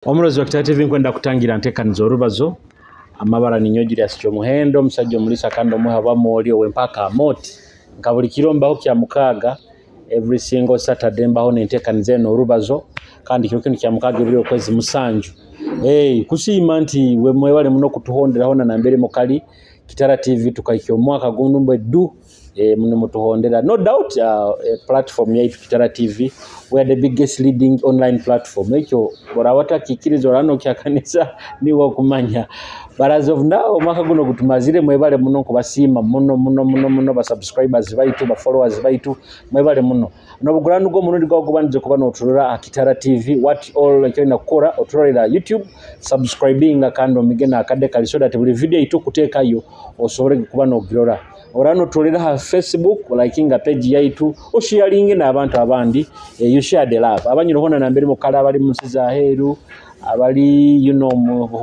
Omulozi wa Kitara TV nkwenda kutangira ntekaniza Orubazo amabara ninyo Julius Kyomuhendo musajja omulisa kandi omuhaba moli owempaka amoti nga buli kirombaho kya mukaaga every single Saturday mbaho nentekaniza eno Orubazo kandi kyo kino kya mukaaga buli okwezi musanju kusiima nti we mwebale muno kutuhonderaho na nambere mukali Kitara TV tukaikia omwaka guno mbeddu muno mutuhondera no doubt platform yaitu Kitara TV we are the biggest leading online platform ekyo borawata kikirizo rano kya kanisa niwo kumanya but as of now omwaka guno gutumazire mwebale muno kubasima muno ba subscribers baitu ba followers baitu mwebale muno nobuguranu go muno ndigo kubanze kuba no turura Kitara TV what all ekyo nakora oturira YouTube subscribing akando migena akade kali so that buli video itu kutekayo osobore kuba no girora orano tulira ha Facebook likinga page yaitu osharing na abantu abandi you share the love abanyiro hona nambere mukala abali musiza heru abali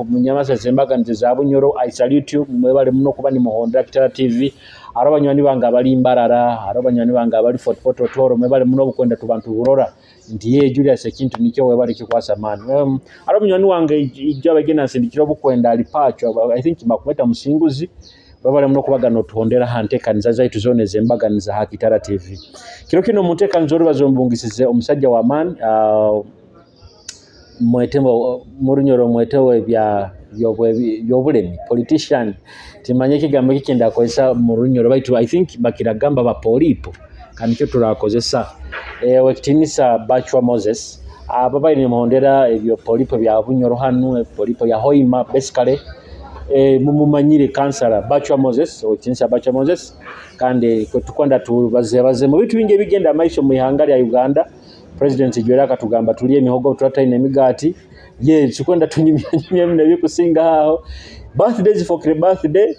munyamasa zembaga nzizabo nyoro I salute you mwebale muno kuba ni muhondera Kitara TV arabanywani banga abali imbarara arabanywani banga abali Fort Portal Toro mwebale muno bukwenda tubantu urora ndiye Julius ekintu nikyo webale kikwasa man arabanywani wange ijaba gena sindikiro bukwenda alipacho I think bakumeta musinguzi babale muno kubaga no tuhondera hantekaniza zaitu zone zembaganiza ha Kitara TV kiro kino mutekaniza Orubazo mbungisize omusajja wa man mwetembo murunyoro mwetewe bya yobulemi politician timanye kigambo kikenda koesa murunyoro baitu I think bakiragamba ba polipo kandi cyo turakozesa wekitinisa Bachwa Moses baba ni muhondera ebyo polipo bya bunyoro hanu polipo ya hoima basically mumanyire kansara Bachwa Moses wekitinisa Bachwa Moses kandi tukwanda tubaze mu bitu binge bigenda maisho mu ihanga ya Uganda President Joera katugamba tuliye emihogo turata ine migati tukwenda tunyimya nebi kusinga hao birthdays for the birthday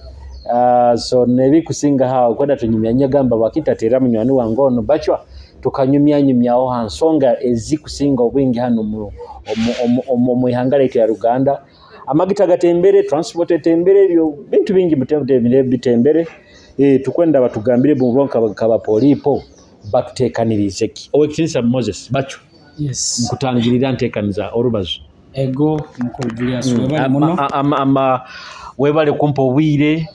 so nebi kusinga hao kwenda tunyimya nyagamba bakitatera munywani wangono Bachwa tukanyumyanyumyaho hansonga ezi kusinga obwingi hano mu ihangala ya Uganda amagita gatembere transport tembere byo bintu bingi bitembere tukwenda batugambire bubonka bakaba polipo batutekanirize ki owekitinisa Moses Bachwa yes nkutangirira ntekaniza Orubazo ego mukuru Julius webale muno webale kumpa obwire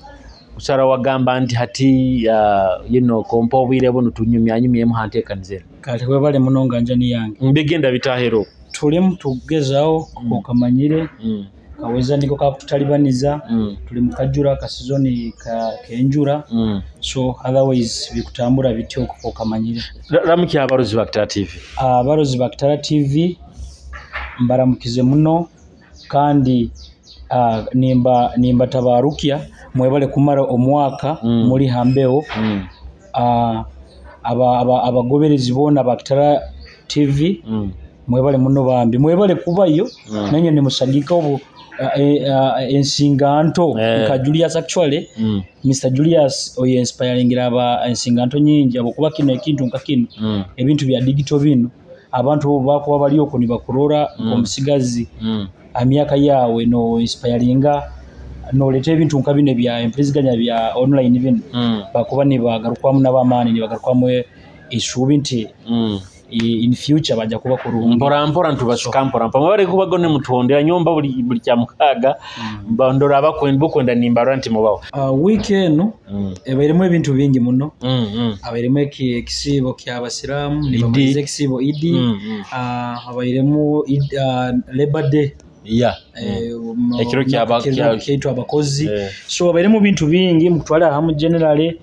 usara wagamba nti hati kompa obwire bono tunyumyanyumye mu hantekanize kale webale muno nganja yange mbigenda bitahero tuli mutugezao kukamanyire kaweza ndiko kakutalibaniza tuli mukajura ka season kenjura so otherwise bikutambura bityo kukamanyire ramuki abarozi ba Kitara TV abarozi ba Kitara TV mbaramukize muno kandi nimba tabarukia mwebale kumara omwaka muri hambeo abagoberezi bona ba Kitara TV mwebale muno bambi mwebale kubayo nanyo ni musagika obo ensinganto ka Julius actually Mr Julius oye inspiring aba ensinganto nyingi abo kuba kino ekintu nkakino ebintu bya digital bino abantu bakuba bali okoni bakurora omusigazi amyaka yawe no inspiringa no lete ebintu nkabine bya empriziganya bya online bino bakuba ni bagarukwamu nabamani ni bagarukwamu isubi nti in future baja kuba kurungi mpora ntubashikampora mpamabare kuba gone mutuhondera nyomba buli kya mukaga mbandora abakwenda nimbara nti mubaho weekend ebairemo ebintu bingi muno abairemo ekisibo kya abasiramu nibamalize ekisibo idi abairemo Labor Day ekiro kya abakozi so abairemo bintu bingi mutwala hamu generally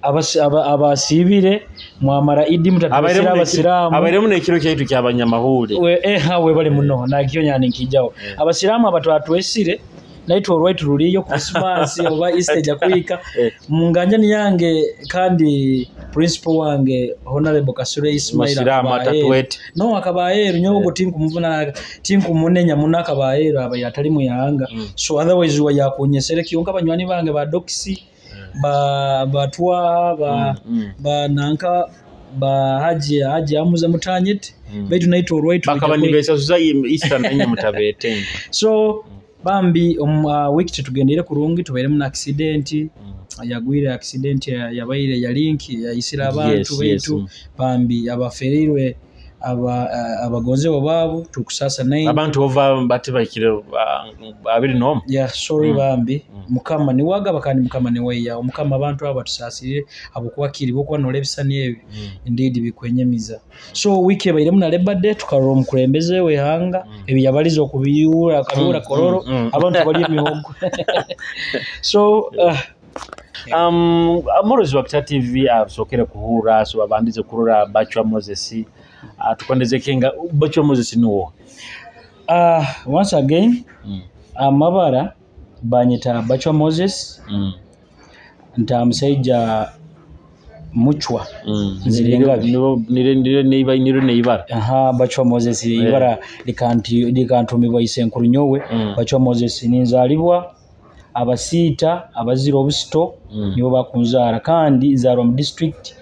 abasibire mwamara idi mutatabira abasiramu abairemu nekiro kyaitu kyabanyamahule we bali muno nakiyo nyane nkijao abasiramu abatwatwesire naito olwaitu luliyo Christmas oba Easter jakuika munganja ni yange kandi principal wange Honorable Kasure Ismail no akabaye runyogo tinkumuvuna tinkumunenya munaka baye abayatali mu yanga so otherwise wa yakunyesere kiyonka banywani bange ba doxi batwa ba nanka ba haji amuza mutanyete baitu naito olwaitu bakabanyibesa suza Easter nanye mutabete so bambi week tugendere kurungi tubere mu accident yagwire accident yabaire ya link ya isira abantu baitu bambi abaferirwe abagonze obabo tukusasa naye abantu ova bati bakire abiri no sorry bambi mukama ni wagaba kandi mukama ni weya mukama abantu aba tusasire abokuwakiri bokuba nolebisani ebi indeed bikwenyemiza so wiki bayire muna lebade tukaro mukulembeze we hanga ebi yabalizo kubiyura kabura kororo abantu bali emihogo so amorozi wa Kitara TV asokere kuhura so abandize kurura Bachwa Moses tukondeze kenga Bachwa Moses nuwo once again amabara banyita Bachwa Moses ntamusaija muchwa nzirenga nire neibara Bachwa Moses ibara likantumibwa isenkuru nyowe Bachwa Moses ninzalibwa abasita abaziro obusito nibo bakunzara kandi zaro mu district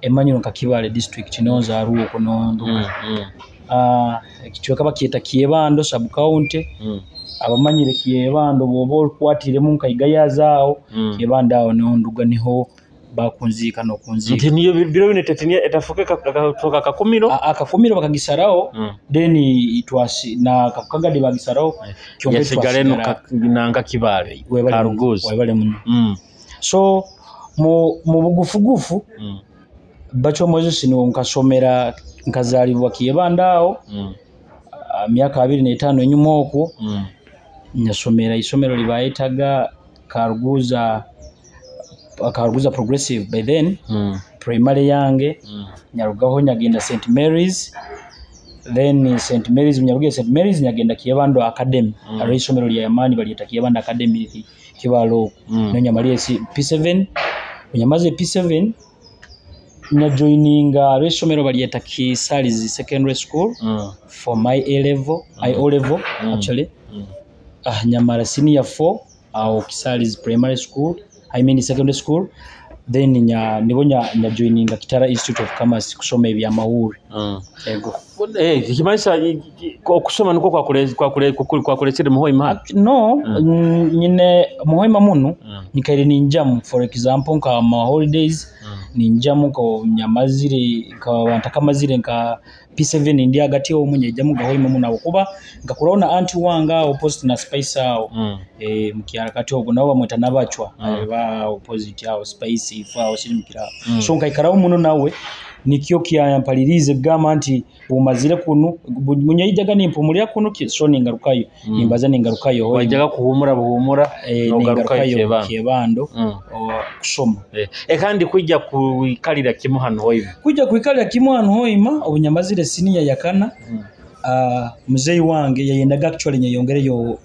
Emmanuel Kakibale district nonza aruwo konondo kichweka bakiyeta Kiebando sub county abamanyire Kiebando bobo kwatire mu nkayiga zao Kiebando aho nonduga niho bakunzika no kunzika niyo biro binetetinia etafukeka kutoka akakumiro bakagisarao then itwasi na kakagade bagisarao kyombe twasigareno nanga Kibale karuguzi webale muno so mu bugufugufu Bachwa Moses ni nkasomera nkazalibwa Kiebandao myaka 25 enyuma okwo nyasomera isomero libayitaga Karuguza progressive by then primary yange nyarugaho nyagenda St Mary's then St Mary's nyarugaho St Mary's nyagenda Kiebando academy alo isomero lya Yamani baliyeta Kiebando academy kibalo no nyamaliye P7 unyamaze P7 nya joininga alo isomero baliyeta Kisali's secondary school for my A level O level actually nyamara senior 4 au Kisali's primary school I mean secondary school then nibonya joininga Kitara Institute of Commerce kusoma ebya mahuri ego kimaisha kusoma niko kwa kulechere muhoima no nyine muhoima munu nikaire ninjamu for example nka ma holidays ninjamu ko nyamazire ka bantakamazire nka P7 ndi agati omunye jamu gahoima muna okuba ngakurona anti wanga opposite na spice ao mkiara kati ogo nawo bamweta nabachwa ba opposite ao spice fa osimikira so nkaikarawo muno nawe nikyo kyampalirize gama anti umazire kunu munyayijaga nimpumulya kunu so ningarukayo nimbaza ningarukayo wajaga kuhumura buhumura ningarukayo Kiebando kusoma kandi kujja kuikalira kimu hano hoima kujja kuikalira kimu hano hoima obunyamazire senior yakana muzei wange yayendaga actually nyeyongereyo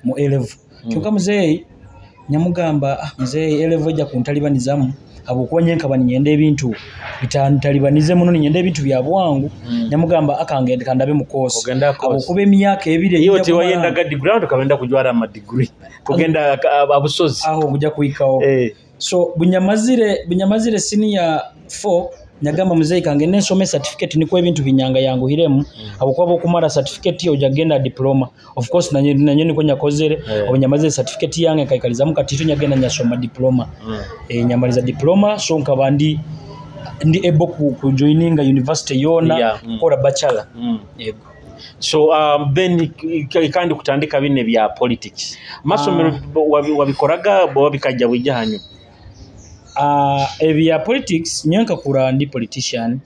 mu A-level kyuka muzei nyamugamba muzei A-level ejja kuntalibanizamu abokuba nyenka banyende ebintu bitantalibanize muno nyende ebintu bya bwangu nyamugamba akangende kandabe mukosi abokuba emyaka ebire yote wayendaga degree kabenda kujwara ama degree kugenda abusozi aho kujja kuikawo so bunyamazire senior 4 nyagamba muzei kange nesome certificate niko ebintu binyanga yangu hiremu abokuba bokumara certificate yo jagenda diploma of course nanyo niko nyakozere obunyamazire certificate yange kaikaliza mukatito nyagenda nyasoma diploma nyamaliza diploma so nkabandi ndi able ku joininga university yona kora bachelor yego so then kandi kutandika bine bya politics masomero wabikoraga bo bikajja bujyanyu ebya politics nyanka kura ndi politician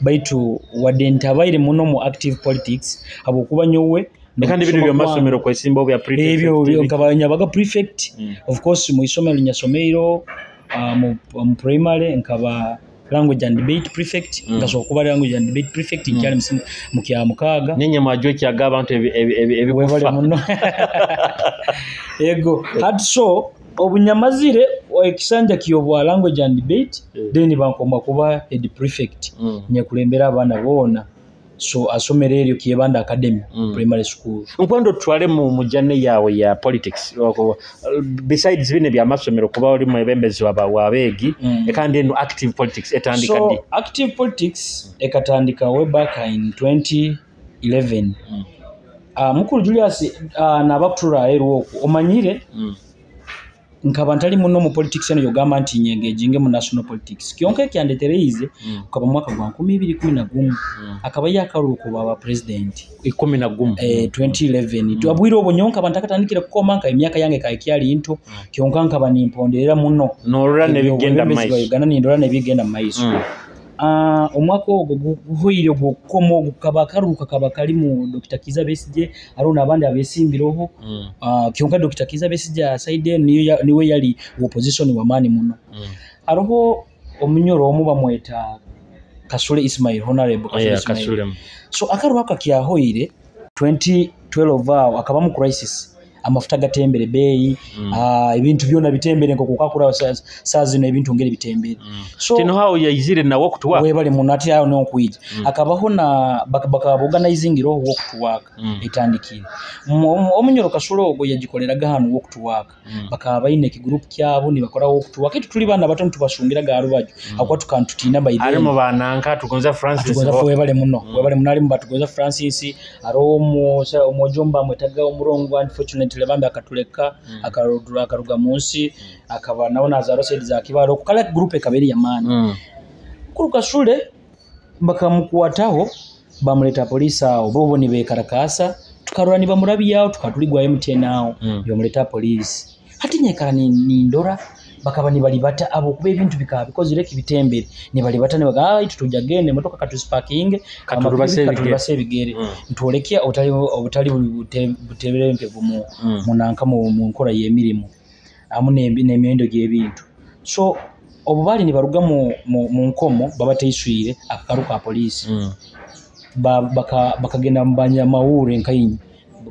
baitu wadenta baire muno mu active politics abokuba nyowe kandi bino byo masomero kwa simbo bya prefect ebyo nkabanya baga prefect of course mu isomero nyasomero mu primary nkaba language and debate prefect ngaso kuba language and debate prefect cyane mu kya mukaga nyenye majwe kyaga abantu ebikufa muno ego had so obunyamazire ekisanja kiyobwa language and debate then bankoma kuba head prefect nyakulembera abana bona so asomere eryo Kiebando academy primary school nkwando twale mu mujane yawe ya politics besides bine bya masomero kuba oli mu ebembezi wabegi kandi eno active politics etandika so active politics ekatandika way back in 2011 mukuru Julius na bakutura erwo omanyire nkaba ntali muno mu politics eno yogamba nti nyengejinge mu national politics kyonka ekyandetereize kaba mwaka gwa 2011 akaba yakaruko baba president 2011 twabwira obonyonka bantakatandikira kukoma nka emyaka yange kaikyali into kyonka nkaba nimponderera muno norura ne bigenda maiso Uganda nindora ne bigenda maiso omwaka ogwo guhoire gukoma gukaba karuka kaba kali mu Dr. Kiza Besije arona abandi abesimbiroho kyonka Dr. Kiza Besije aside niwe yali opposition wa mani muno aroho omunyoro omuba mweta Kasule Ismail honorable Kasule so akaruka kyahoire 2012 akaba mu crisis amafuta gatembere bei ibintu byona bitembere nko kukakura sazi no ibintu ngere bitembere so tino how yayizire na walk to work we bali munati ayo no kwije akabaho na baka organizing ro walk to work itandikira omunyoro Kasule ogo yagikoleraga hano walk to work bakaba bayine ki group kyabo ni bakora walk to work itu tuli bana bato tubashungira ga rubajo akwa tukantutina bayide ari mu bananka tugonza Francis we bali muno ari mu batugoza Francis aro omojomba mwetaga umurongo unfortunately bambe akatuleka akaruga munsi akaba naona azaro said za kibaro kala group kabiri ya mani kuruka Kasule bakamukwataho bamuleta polisi aho bobo ni bekarakasa tukarura ni bamurabi yao tukatuligwa MTN aho yomuleta polisi hati nyekara ni ndora bakaba ni balibata abo kube ibintu bikaba because ireki bitembere ni balibata ne baga tutujagene motoka katusparking katulubase bigere ntolekya obutali butebere mpevu munanka mu nkora yemirimo amune n'emyendo gy'ebintu so obubali ni baruga mu nkomo babateyiswire akakaruka polisi bakagenda mbanya mawure nkayinyi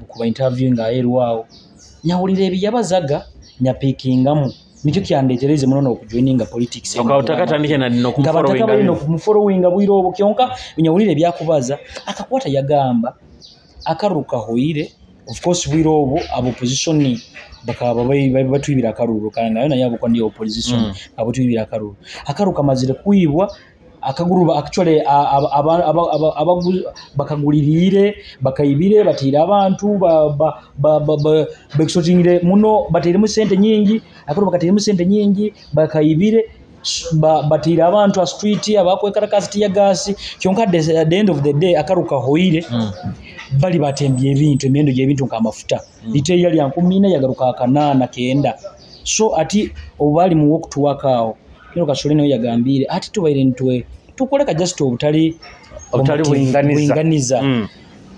kuba interview nga erwawo nyawulire ebiyabazaga nyapikingamu nicho kyandetereze muno okujoininga politics okatakatandike na dino kumfollowinga bwiro obo kyonka nyawulire byakubaza akakwata yagamba akaruka hoire of course bwiro obo abo position bakaba batwibira akaruru kanga na yabo kwa opposition abo twibira akaruru akaruka mazire kuibwa akaguruba actually bakagulirire bakayibire batira abantu bakisotingire muno batiremu sente nyingi akaruba katiremu sente nyingi bakayibire batira abantu a street abakwekarakasi ya gasi kyonka at the end of the day akaruka hoire bali batembye ebintu emyendo gy'ebintu nk'amafuta lite yali 10 yagaruka 8 so ati obali mu walk to work aho kino Kasule no yagambire ati tubaire ntwe tukoleka just obutali buinganiza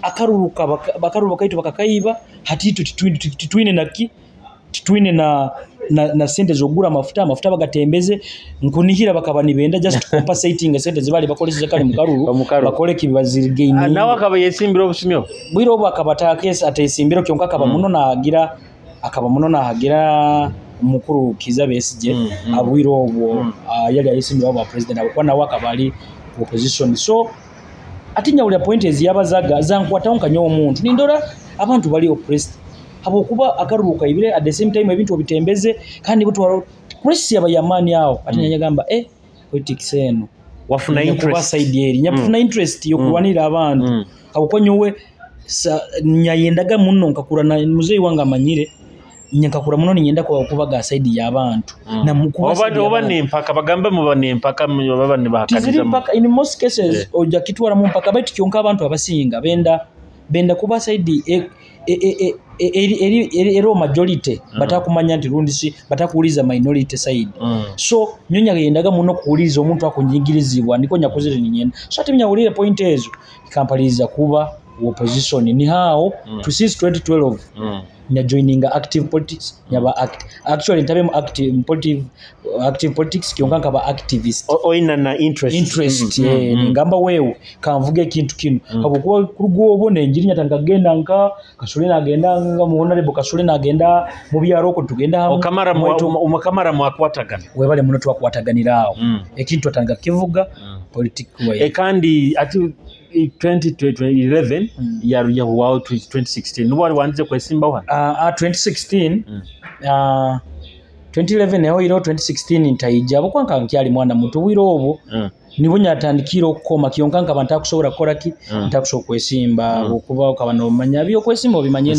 akaruruka bakaruruka kaitu bakakaiba hati titwine naki titwine na sente zogura amafuta bagatembeze nkunihira bakaba nibenda just compensating sente zibali bakoleseza kali mukaruru bakole kibazirige nawe akaba yesimbiro obusimyo bwiro obo akabata kesi atesimbiro kyonka akaba muno nahagira mukuru Kiza Besije abwiro obwo yali ayisimbiro aba president abakwa nawe akabali opposition so atinya uli point eziyabazaga zankwata nkanyo omuntu nindora abantu bali oppressed abo kuba akaruruka ibire at the same time ebintu obitembeze kandi butu press yabayamani yao atinya nyagamba politics eno wafuna interest side eri nyafuna interest yokuwanira abantu abo konyowe nyayendaga muno nkakura na muzeyi wanga manyire nyakakura muno nyenda kwa kubaga side y'abantu na mukuba oba nempaka bagamba mu nempaka baba ne bahakaniza in most cases oja kitwara mu mpaka bati kyonka abantu abasinga benda kuba side ero majority batakumanya nti rundisi batakuuliza minority side so nyonya yendaga muno kuuliza omuntu akunyigirizibwa niko nyakozere ninyenda so ati nyawulire point ezo kampaliza kuba opposition ni hao to since 2012 nya joining active politics nyaba actually ntabe active politics kyonka ba activist oina na interest ngamba wewe kanvuge kintu kino abo kurugo obone njiri nyatangagenda nka Kasule nagenda nga mu honorable Kasule nagenda mu byaroko tugenda omukamara mwakwatagana we bale muno twakwataganirawo ekintu atanga kivuga politics we kandi ati 2011 ya wao 2016 no wali wanze kwa simba wa 2016 2011 yaho iro 2016 ntayija abokwanka nkyali mwana muto wiro obo nibo nyatandikira okukoma kiyonkanka abantu akusobora koraki ntakusobola kwesimba okuba okabano manya byo kwesimba obimanye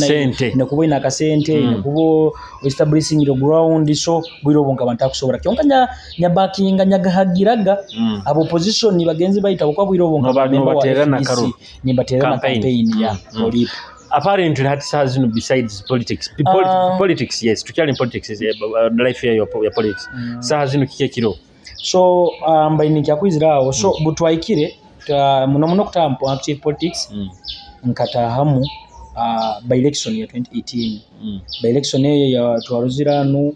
na kubo ina kasente ne kubo establishing the ground so wiro obo abantu akusobora kyonkanya nyabakinga nyagahagiraga abo opposition bagenzi bayita okwa wiro obo baterana karo ni baterana campaign ya polipo. Apparently that has no besides politics. Politics, yes. To in politics is life here your politics. So has no kikekiro. So mbaini kyakwizirawo so butwaikire muno kutampo active politics nkata hamu by election ya 2018 by election ya twaruzirano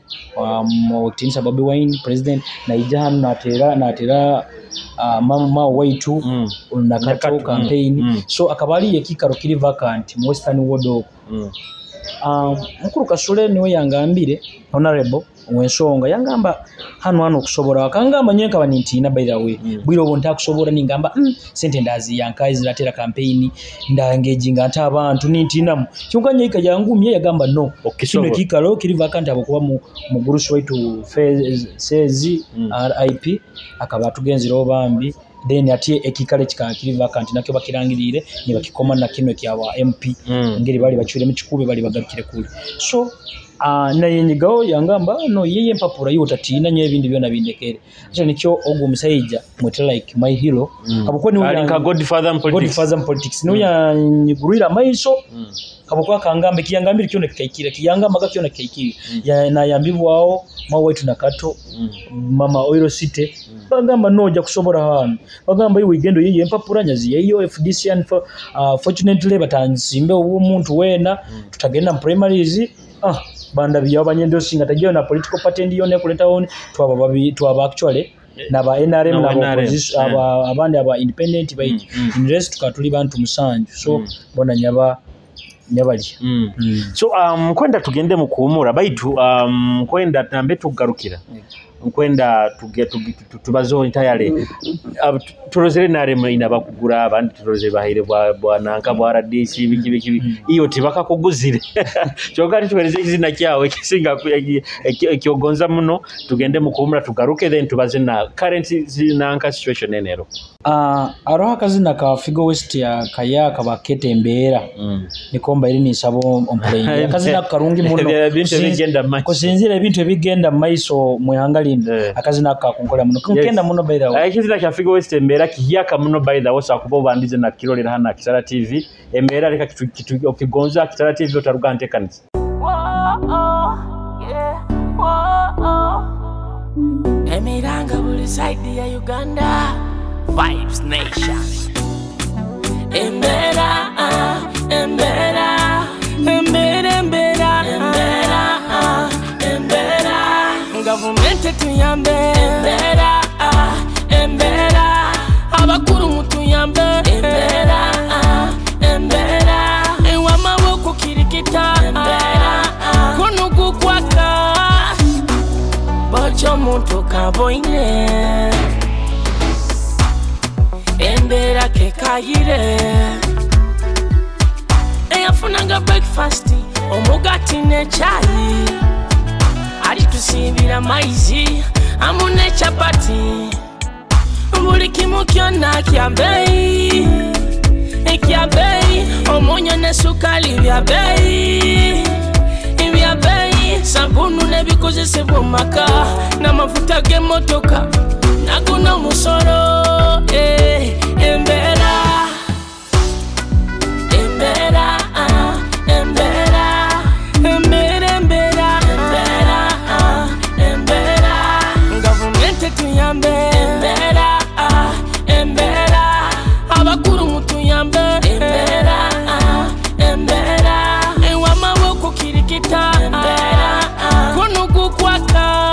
wakati sababu Wine president na ijahanu natera mama waitu nakato campaign so akabali yekikaro kiri vacant mu western ward mukuru kasule niwe yangambire honorable wensonga yangamba hano kusobora akangamba nyenka banintina by the way bwiro bonta kusobora ningamba sente ndazi yankazi latera campaign ndangejinga ata abantu nintinamu kyunganye ikajangumye yagamba no kino kikalo kiri vacant abakuba mu gurushi waitu sezi RIP akaba tugenziro bambi then ati ekikale kikakiri vacant nakyo bakirangirire ni bakikoma na kino kyawa MP ngeri bali bachure mu kikube bali bagarukire kule so na yenyigaho yangamba no yeye mpapura yotatina nyebindi byona bindekere so nicyo ogu musayija mutre like my hero abukwa ni uyanka godfather politics no yanyigurira maiso kabukwa kangambe kiyangambira kyone kikaikira kiyangamba gakyone kikaikira ya na yambibwao mawetu nakato mama oil city bagamba noja kusobora hano bagamba iwe igendo yeye mpapura nyazi yeyo FDC and fortunately batanzimbe umuntu wena tutagenda mu primaries banda biyo abanyendo singa tagiyo na political party ndiyo ne kuleta on twaba actually naba NRM na opposition abandi aba independent by interest tukatuli bantu musanju so bona nyabali so kwenda tugende mu kuumura baitu kwenda tambe tugarukira nkwenda tubazo entirely turozere naremwe inabakugura abandi turozere bahire bwananka bwa RDC biki iyo tibaka kuguzire cyokari tubereze izina cyawe kisinga ekyogonza muno tugende mu kuumura tugaruke then tubaze na current nanka situation enero aroha kazina ka Figo West ya kaya kabakete mbera nikomba iri nisabo omplaying kazina karungi muno kusinzira ebintu ebigenda maiso mwehangali akazina ka kunkola muno kugenda muno by the way kizina kya Figo West mbera kiyaka muno by the way sakubo bandize na kirolera hana Kitara TV mbera leka kitu okigonza Kitara TV otarugante kanisa emiranga buli side ya Uganda Vibes Nation. Embera, government tuyambe. Embera, abakuru mutuyambe. Embera, ewa maboko kirikita. Kunu kukwaka, bocho muntu kaboine. Embera kekayire eyafunanga breakfast omugati ne chai ali tusimbira maizi amune chapati buli kimu kyonna kyabei omonyo ne sukali byabei sabunu ne bikozesebwa maka na mafuta g'emmotoka naguno musoro embera government tuyambe embera abakuru mutuyambe embera ewa maboko kirikita kuno kukwaka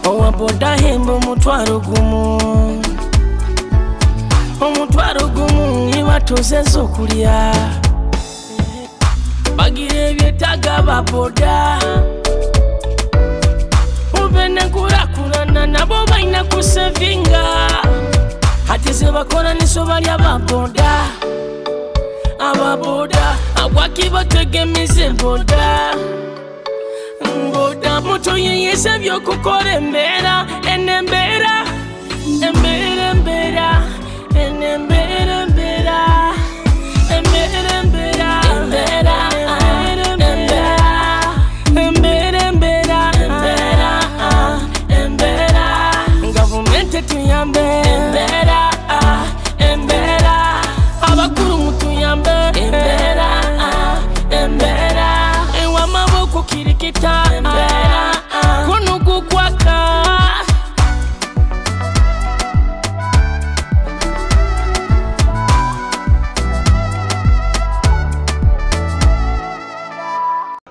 owaboda hembo mutwaro gumu omutwaro gumu ibatuze zokulya bagire byetaga baboda ubene kurakurana nabo baina kusevinga hatize bakora niso bali ababoda agwaki bategemize boda Mboda muto yeyesa byokukora embera enembera embera embera enembera embera embera embera embera embera embera embera government tuyambe embera embera abakuru mutuyambe embera embera ewa maboko kirikita embera kunugu kwaka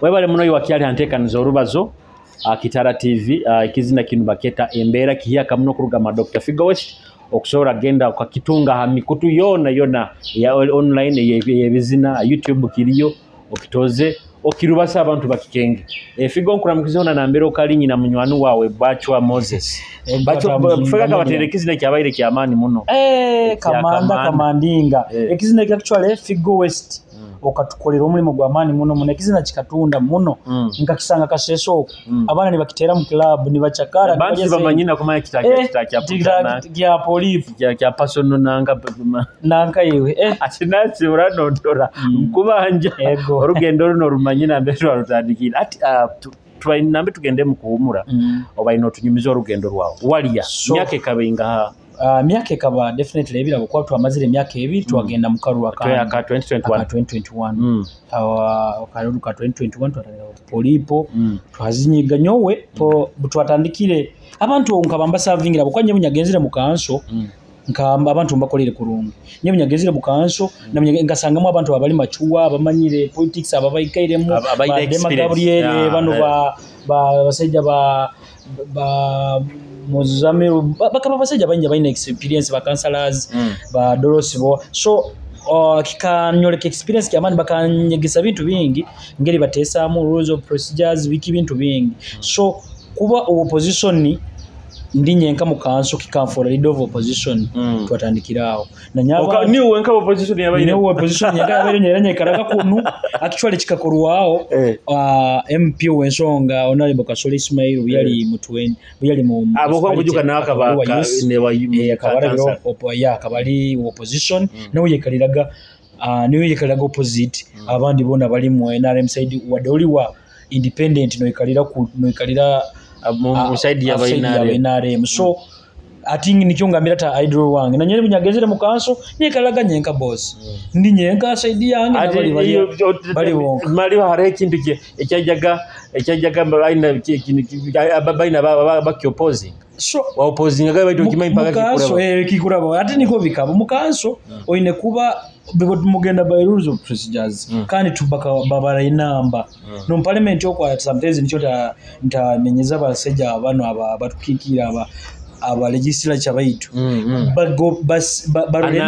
Webale muno wakyali antekaniza Orubazo Kitara TV ikizina kinu baketa embera kihiyaka muno kurugama Dr. Figo West okusobola genda kwa kitunga ha mikutu yona ya online yebizina YouTube kiriyo okitoze okirubasa abantu bakikenge Figo nkuramukizeona na mbere okalinyi na munywanu wawe Bachwa Moses Bachwa fega kabaterekizina kyabaire kyamani muno kamandinga ekizina actually Figo West okatukolera omulimo gw'amaani muno ekizina kikatunda muno nkakisanga kaseso abana nibakitera mu club nibachakara bantu bamanyina kumanya kitaka kya police kya personal nanka yewe atinasi uranondora kubanja orugendo runo rumanyina mbere rutandikira ati twainambe tugende mu kuhumura oba inotunyumiza orugendo rwawo waliya myaka ekabenga myaka ekaba definitely ebirabo kwa twamazire myaka ebiri twagenda mu karwa ka 2021 akaruru ka 2021 twatandika polipo twazinyiga nyowe twatandikire abantu nkabamba savingira bukanye bunyagenzire mu kanso nkamba abantu mbakolere kurungi nye bunyagenzire mu kanso ngasangamo abantu abali machuwa abamanyire politics ababayikairemu Dema Gabriel bano basajja ba Mozambique bakaba basajja banje bayina experience ba counselors ba dorosibo so kikanyoleka experience kyamani bakanyegesa bintu bingi ngeri batesa mu rules of procedures wiki bintu bingi so kuba opposition ndi nyenka mu kanso kikamfora leader of opposition twatandikirawo na nyaba ni wenka opposition yabaye ni opposition yabaye nyeranye karaka kunu actually kikakorwawo MP wensonga honorable Kasole Ismail yali mutweni yali mu aboko kujuka nakabaka ne yakabara kabali opposition no yekaliraga niwe yekaliraga opposite abandi bona bali mu NRM side wadoli wa independent no yekalira side ya NRM so atingi nikyongambira ta idol wange na nyeri bunyagezere mu kanso nyekalaga nyenka boss ndi nyenka side yange bali wonka mali hare ekintu ekyajaga baina baki opposing so wa opposing agabe kimayi mpaka kikuraba ati niko bikaba mu kanso oine kuba mugenda by rules of procedures kandi tubaka babara inamba no parliament yokwa sometimes nicho ntamenyeza basajja bano abatukikira aba legislature baitu barule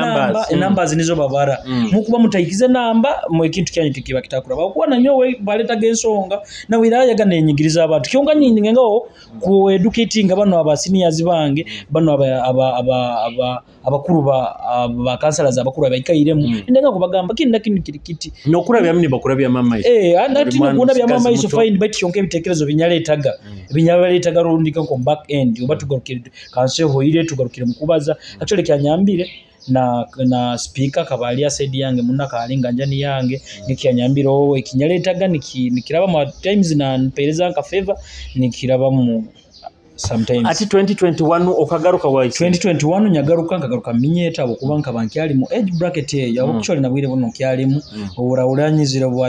namba zinizo babara mukuba mutayikize namba mu ekintu kyanyu tukiba kitakura bakuwa na nyowe baleta gensonga na wiraya ganenyigiriza abantu kyonga nyingi ngo ku educating bano aba seniors bange bano abakuru ba counselors abakuru abayikairemu ndenga kubagamba kinda kirikiti nokurabya mni bakurabya mama iso anati ngunda bya mama iso fine but kyonka ebitekerezo binyaletaga rundika ko back end obatugarukira kanse hoire tugarukire mukubaza actually kyanyambire na speaker kabali aside yange munaka alinga njani yange nikyanyambiro ikinyaletaga nikiraba mu times na mpereza nka favor nikiraba mu sometimes ati 2021 okagaruka wa 2021 nyagaruka nkagaruka minyeta abokuba nkabanki ali mu age bracket ye actually nabwire bono kyali mu oburawulanyizira bwa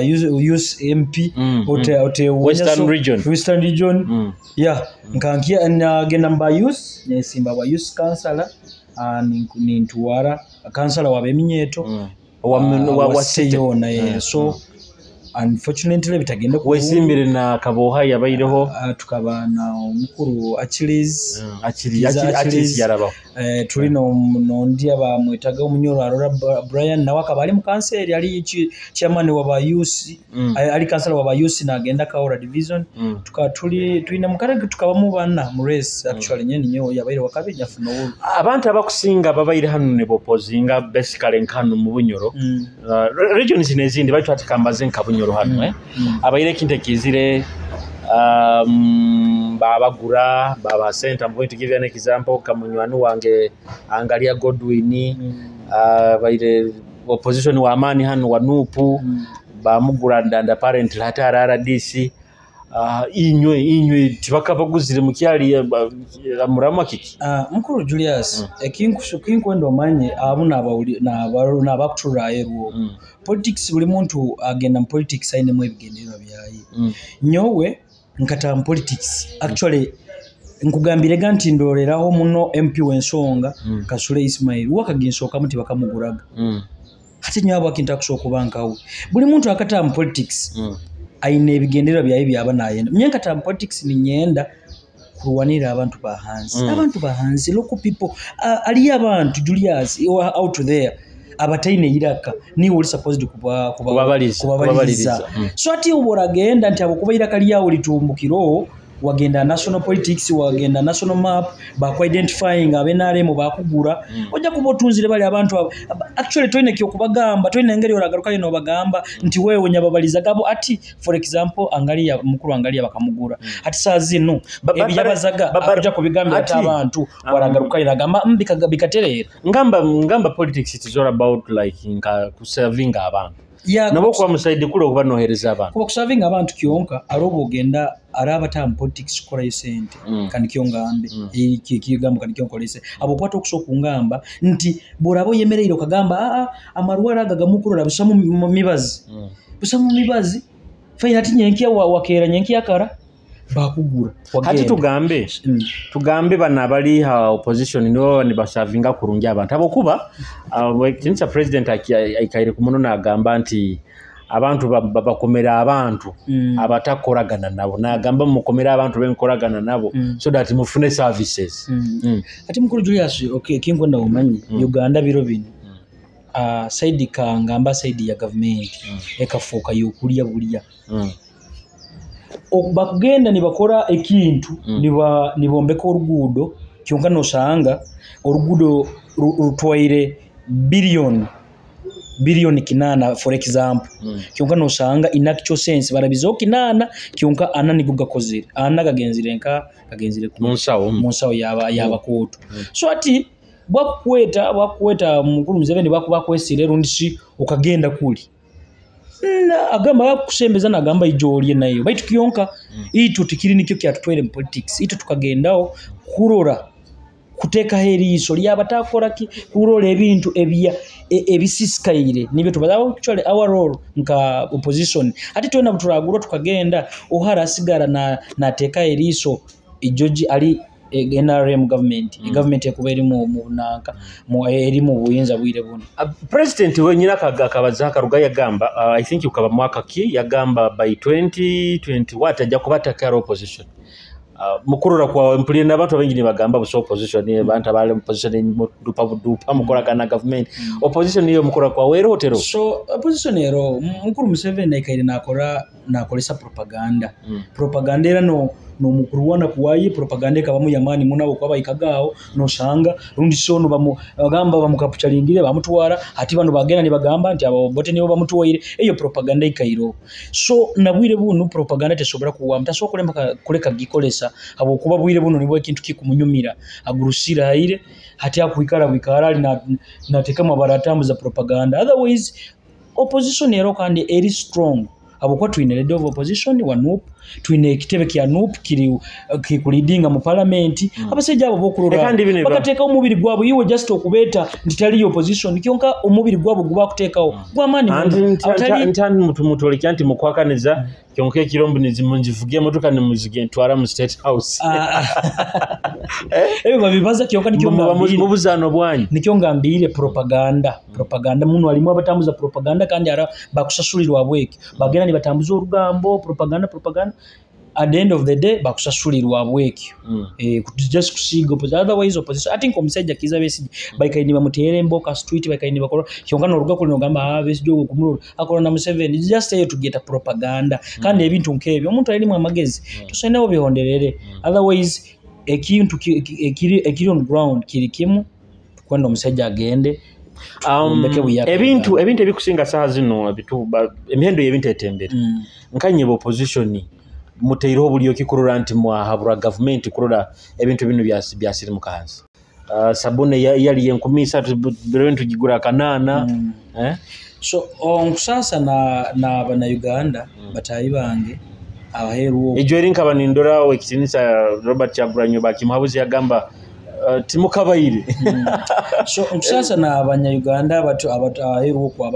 use MP ote Western region yeah nkankia ngenda mba use nesimba bwa use counselor ni ntuwara counselor wa beminyeto wa seyona so unfortunately bitagenda ku wesimbire na kaboha yabayireho tukabana omukuru Achilles yaraba tuli no ndia ba mwetaga omunyoro Arora Brian na wakabali mu kanseri ali chairman wa ba UC ali kansala wa ba UC na agenda Kaora division tulina mukarage tukaba mu bana mu race actually nyeni nyo yabaire wakabinya funo abantu abakusinga babaire hanu ne bopozinga basically nkano mu bunyoro regions nezindi baitu atikambaze nkabunyo hano abaire kinte kizire babagura baba center. I'm going to give you an example. Kamunywani wange angalia Godwin baire opposition wa amani hano wa nupu bamugura ndanda apparently hata RDC inywe tibakabaguzire mukyali amurama kiki mukuru Julius ekinkwenda omanye abuna abawuli n'abakutura eruo politics buli muntu agenda mu politics ainemu ebigendererwa byayi nyowe nkata mu politics actually nkugambire ganti ndoleraho muno MP w'ensonga Kasule Ismail wakaginsoka muti bakamuguraga hati nyabo akinta kusoko bankawe buli muntu akata mu politics aine ebigendererwa byayi byaba nayenda myenkata mu politics ni nyenda kuwanira abantu bahanzi local people ali abantu Julius out there abataine iraka ni wali supposed kubabaliza so ati uboragenda nti abakuba iraka lyawo litumbukiro wagenda national politics wagenda national map ba identifying abenaremo bakugura ojja kubotunzire bali abantu actually toine kyo kubagamba toine ngeri oragaruka ino bagamba nti wewe nyababaliza gabo ati for example angalia mukuru angalia bakamugura ati sazino ebyabazaga ajja kubigambira ati abantu waragaruka iragamba bikaterera ngamba politics it is all about like kuserving abantu nabo kwa musaidi kulo kuba nohereza abantu kuba kuserving abantu kyonka arobo genda araba tam politics kola yesente kandi kyongambe kigamba kandi kyonkolese abo kwata okusoka ngamba nti borabo yemerero kagamba amaruwa ragaga mukurora busamu mibazi fanya ati nyenkia wakera nyenkia kara bakugura hati tugambe bana bali ha opposition no ni basavinga kurungi abantu abo kuba kincha president akaire kumuno nagamba nti abantu bakomera abantu abatakoragana nabo nagamba mukomera abantu benkoragana nabo so that mufune services ati mukuru Julius okay kingo nda umanyi Uganda biro bino side ka ngamba side ya government ekafuka yokulia bulia bakugenda nibakora ekintu nibombeka orugudo kyonka nosanga orugudo rutwaire billion kinana for example kyonka nosanga in actual sense barabizo kinana kyonka anani gugakozire anagagenzire munsawo yaba koto so ati bakweta mukuru Museveni bakwesire rundisi ukagenda kuli agamba kusembeza nagamba ijolye nayo baitu kiyonka itu tikiri nikyo kyatutwere mu politics itu tukagendao kurora kuteka heri iso lyabatakora ki kurora ebintu ebisisikaire nibyo tubazaho actually our role nka opposition ati twena buturagura tukagenda ohara sigara na teka heri iso ijoji ali NRM government government yakuberi mu nanka mu eri mu buyinza bwire buno president wenyina kabaza karuga yagamba I think ukaba mwaka ki yagamba by 2020 ajja kubataka opposition mukurura kwa mpulire n'abantu abengine bagamba buso opposition abantu abali opposition dupa mukoragana government opposition niyo mukura kwa werotero so opposition ero mukuru Museveni ikaire nakolesa propaganda era no mukuru wana kuwaye propaganda kabamu yamani munabo kwaba ikagao no shanga rundi sono bagamba bamukapuchalingire bamutwara ati bano bagena ni bagamba nti abo bote nibo bamutwaire eyo propaganda ikairo so nabwire bunu propaganda tesobora kuwa mtaso kulemba kuleka gikolesa abo kuba bwire bunu nibo ikintu kikumunyumira agurusira haire hati akuikara bikara na tekama baratambu za propaganda otherwise opposition ero kandi eri strong abo kwa tuine leader of opposition wa NUP tuine kitebe kya NUP kiri kulidinga mu parliament abaseja abo bokurura bakateka omubiri gwabo yiwe just okubeta nditali opposition kyonka omubiri gwabo guba kutekawo gwamani ntani mutu oli kyanti mukwakaniza kyonka ekirombo nizimunjivuge motoka ni muzige ntwara mu state house babibaza kyonka nikyonga mubuzano bwanyi nikyonga mbire propaganda munu alimu abatambuza propaganda kandi ara bakusasulirwa bweke bagenda batambuza orugambo propaganda at the end of the day bakusasulirwa bweke just kusiga otherwise opposition I think omusajja kiza besi baikaini bamutere mboka street baikaini bakora kyonga no ruga kulino gamba besi jogo kumuru akora na Museveni just say to get a propaganda kandi ebintu nkebyo omuntu ali mu amagezi tusenewo bihonderere otherwise ekintu ekiri on ground kiri kimu kwenda omusajja agende ebintu ebikusinga saha zino emihendo y'ebintu etembere nkanye opposition muteiro bulyo kikurura nti mwahabura government kurura ebintu bino byasiri mukansi sabune yali 13 birentu gigura kanana so onkusasa na bana Uganda batayi bange abaheruo ejo erinka banindora we kitinisa Robert Chagulanyi bakimuhabuzi yagamba timukabayire so onkusasa na abanya Uganda abaheruo kwa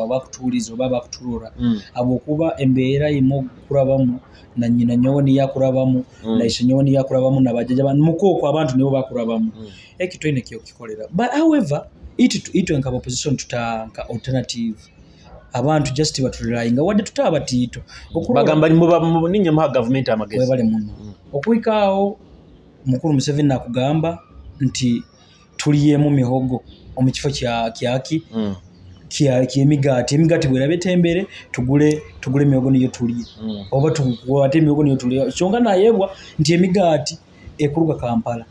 abakutulizo babakutulura abokuba embeera imo kurabamu na nyina nyoni yakurabamu na ishe nyoni yakurabamu na bajaja mukoko abantu nibo bakurabamu ekitoine kiyo kikolera but however ito nkaba position tutanka alternative abantu just batulirayinga wadde tutabatito bagamba ninye mu government amagezi bale muno okuikao mukuru Museveni nakugamba nti tuliyemu mihogo omukifo kyaki emigati bwera betembere tugule mihogo niyo tuliye oba tukwate mihogo niyo tuliye kyonga nayebwa nti emigati ekuruga Kampala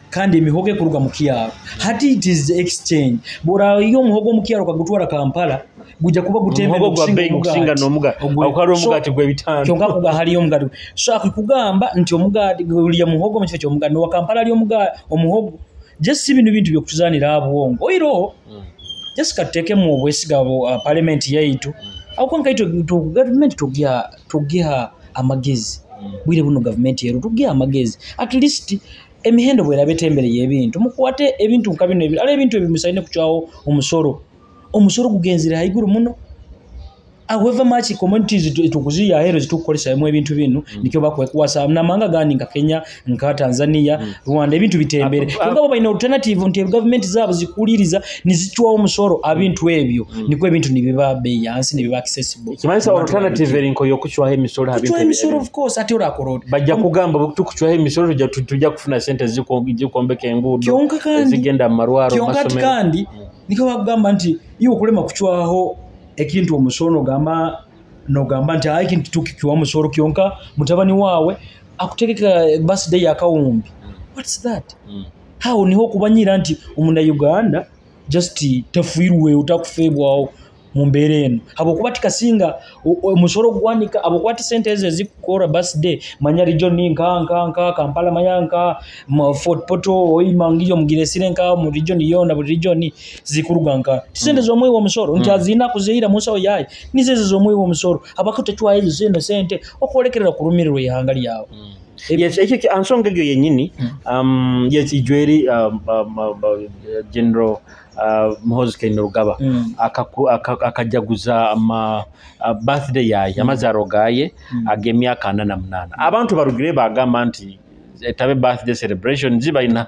kandi mihogo ekuruga mu Kyaro hati it is exchange bora iyo muhogo mu Kyaro kagutwara Kampala guja kuba gutembere kusinga nomuga akaro omugati gwe bitano kyonga kuga hali omugati so akikugamba nti omugati guliye muhogo mu kifo ky'omugati no Kampala ali omuhogo just ibintu byo kutuzanira abwongo oiro just kateke mu obwesigabo parliament yaitu akwanka ito government tugia amagezi bwire buno government yeru tugia amagezi at least emihendo bwera betembere yebintu mukwate ebintu nkabino ebiri ale ebintu ebimusaine kuchawo omusoro kugenzera haiguru muno however much communities tukuziya hero zitukolesa mu ebintu bino nikyo bakwekuwasa namanga gani nka Kenya nka Tanzania Rwanda ebintu bitembere ngabo bayina alternative nti government zabo zikuliriza nizichwa omusoro abintu ebyo niko ebintu nibiba bei yansi nibiba accessible kimanisa alternative erinko yokuchwa he misoro habintu emisoro of course ati ora korodi bajja kugamba tukuchwa he misoro tujja kufuna sente zikombeka engudo zigenda marwaro masomero kandi niko bagamba nti iyo kulema kuchwaho ekintu omusono gamba nti ayi kintu tukikiwa musoro kyonka mutabani wawe akutegeka birthday yakawumbi what's that how niho kubanyira nti umunda Uganda just tafuirwe utakufebwa mumbereno abo kubatika singa omusoro gwanika abo kwati senteze zikukora birthday manyari John nka Kampala mayanka Fort Poto oyimangiyo mugiresire nka mu region yonda mu region zikuruganka tisende zomwe wo musoro ntazina kuzeira musawo yayi nizeze zomwe wo musoro abakutachwa ezo sente okolekerera kurumiriro yihangali yawo yes ekiki ansongegyo yenyini yes ijweri general Muhoozi Kainerugaba akajaguza birthday yaye amazaro gaye agemyaka 48 abantu barugire bagamba nti etabe birthday celebration zibaina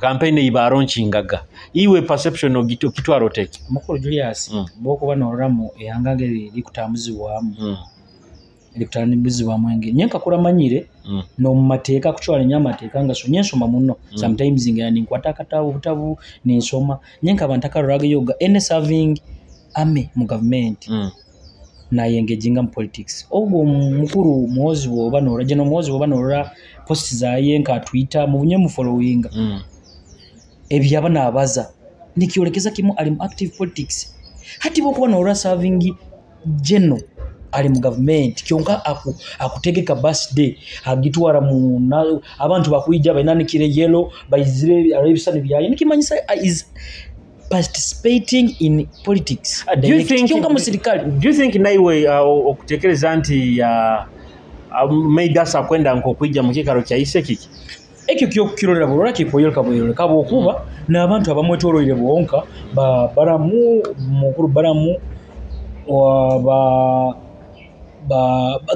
campaign ibaronchingaga iwe perception ogito kitwaro teke mukuru Julius boko banoramo ehangage likutambuzibwamu elikutambuzibwamu enge nyenka kuramanyire no mumateeka kuchwala nyamateeka nga so nyensoma muno sometimes ngera ninkwata katabu butabu ninsoma nyenka abantu akaruraga yoga any serving army mu government na engaging in politics obwo mukuru Muhoozi wobanora jeno Muhoozi wobanora post za yenka Twitter mu bunye mu following ebyabana abaza nikiolekeza kimu ali mu active politics hati boko banora serving jeno ali mu government kyonka akutegeka birthday agitwara mu abantu bakuyija bainanikire yellow bayizire arabisani byaye nikimanyisa is participating in politics. Do you think naiwe okutekereza nti meigasa kwenda nkokwija mu kikaro kya isekiki ekyo kyokukirolera bulora kipoyolka boyoleka kabo okuba n'abantu abamwetoloire bonka baramu mukuru baramu